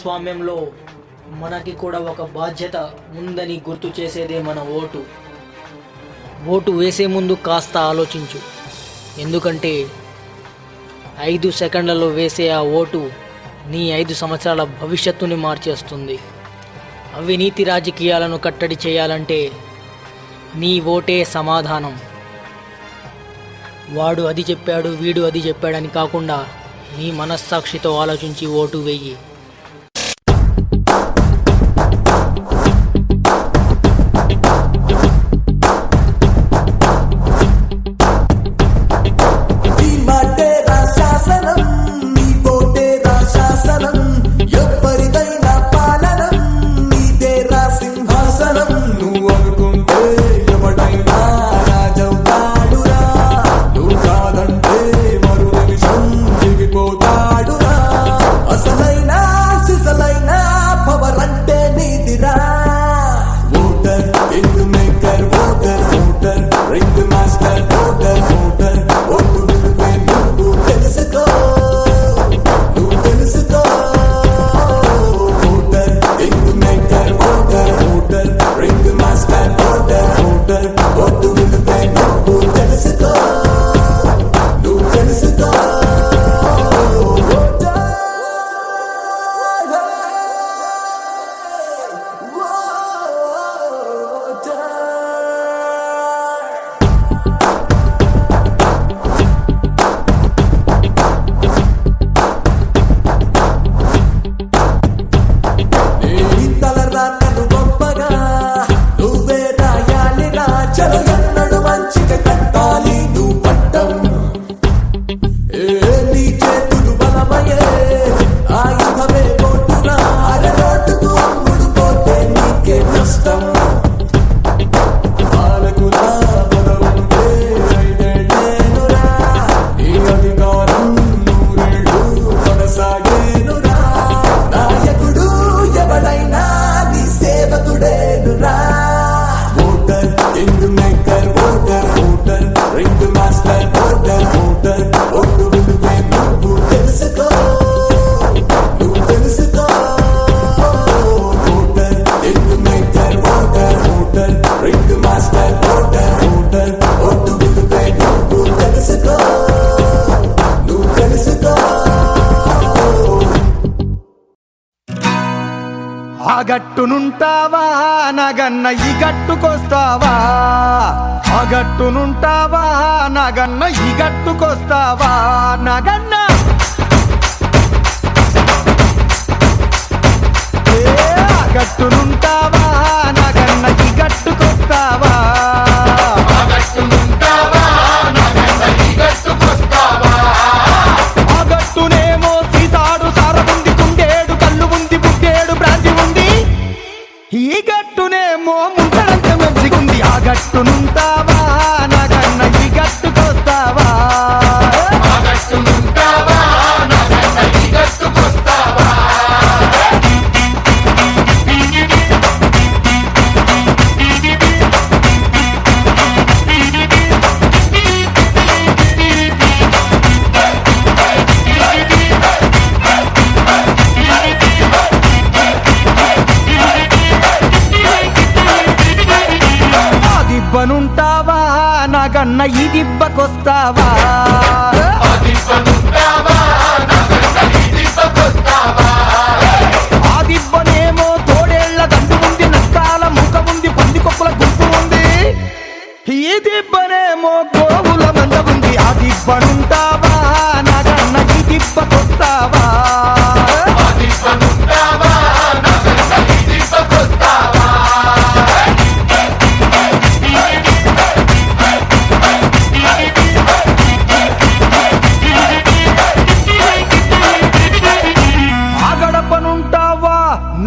ప్రజాస్వామ్యంలో మనకి కూడా ఒక బాధ్యత ఉందని గుర్తు చేసేదే మన ఓటు. ఓటు వేసే ముందు కాస్త ఆలోచించు. ఎందుకంటే 5 సెకండ్లలో వేసే ఆ ఓటు నీ 5 సంవత్సరాల భవిష్యత్తుని మార్చేస్తుంది. అవినీతి రాజకీయాలను కట్టడి చేయాలంటే నీ ఓటే సమాధానం. వాడు అది చెప్పాడు, వీడు అది చెప్పాడని కాకుండా నీ మనస్సాక్షితో ఆలోచించి ఓటు వెయ్యి. ఆ గట్టునుంటావా నాగన్న ఈ గట్టుకొస్తావా, ఆ గట్టునుంటావా నాగన్న ఈ గట్టుకొస్తావా నాగన్న. ఆ గట్టునుంటావా నాగన్న ఈ గట్టుకొస్తావా, ఆ గట్టునుంటావా నాగన్న ఈ గట్టుకొస్తావా. ఆ గట్టునేమో సీతాడు సారముంది, కుండేడు కళ్ళు ఉంది, బుడ్డేడు బ్రాంతి ఉంది. ఈ గట్టునేమో ముంటడంత మంచిగుంది. ఆ గట్టునుంటావా నాగన్న ఈ గట్టుకొస్తావా, ఆ గట్టునుంటావా నాగన్న ఈ గట్టుకొస్తావా. దిబ్బనుంటావా నాగన్న ఈ దిబ్బకొస్తావా, ఆ దిబ్బనుంటావా నాగన్న ఈ దిబ్బకొస్తావా. ఆ దిబ్బనేమో తోడేళ్ల దండు ఉంది, నష్టాల ముఖ ఉంది, పందికొక్కుల గుంపు ఉంది. ఈ దిబ్బనేమో గోవుల మంద ఉంది. ఆ దిబ్బనుంటావా నాగన్న ఈ దిబ్బకొస్తావా, ఆ దిబ్బనుంటావా నాగన్న ఈ దిబ్బకొస్తావా.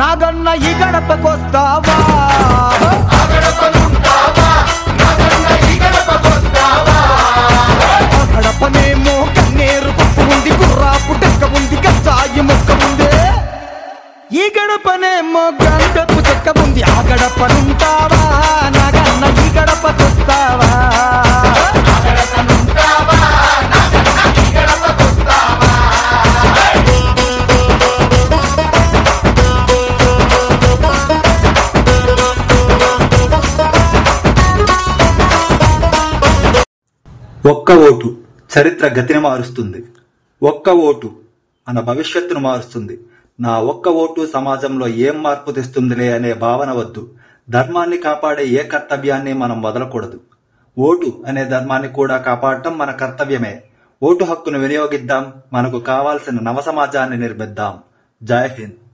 నాగన్న ఈ గడపకొస్తావా, ఆ గడపనుంటావా నాగన్న ఈ గడపకొస్తావా. ఆ గడపనేమో కన్నేరు పప్పు ఉంది, గుర్రాపు టెక్క ఉంది, కచ్చాయి మొక్క ఉంది. ఈ గడపనేమో గంటపు చెక్క ఉంది. ఆ గడపనుంటావా నాగన్న ఈ గడపకొస్తావా, ఆ గడపనుంటావా నాగన్న ఈ గడపకొస్తావా. ఒక్క ఓటు చరిత్ర గతిని మారుస్తుంది. ఒక్క ఓటు మన భవిష్యత్తును మారుస్తుంది. నా ఒక్క ఓటు సమాజంలో ఏం మార్పు తెస్తుందిలే అనే భావన వద్దు. ధర్మాన్ని కాపాడే ఏ కర్తవ్యాన్ని మనం వదలకూడదు. ఓటు అనే ధర్మాన్ని కూడా కాపాడటం మన కర్తవ్యమే. ఓటు హక్కును వినియోగిద్దాం. మనకు కావాల్సిన నవ సమాజాన్ని నిర్మిద్దాం. జై హింద్.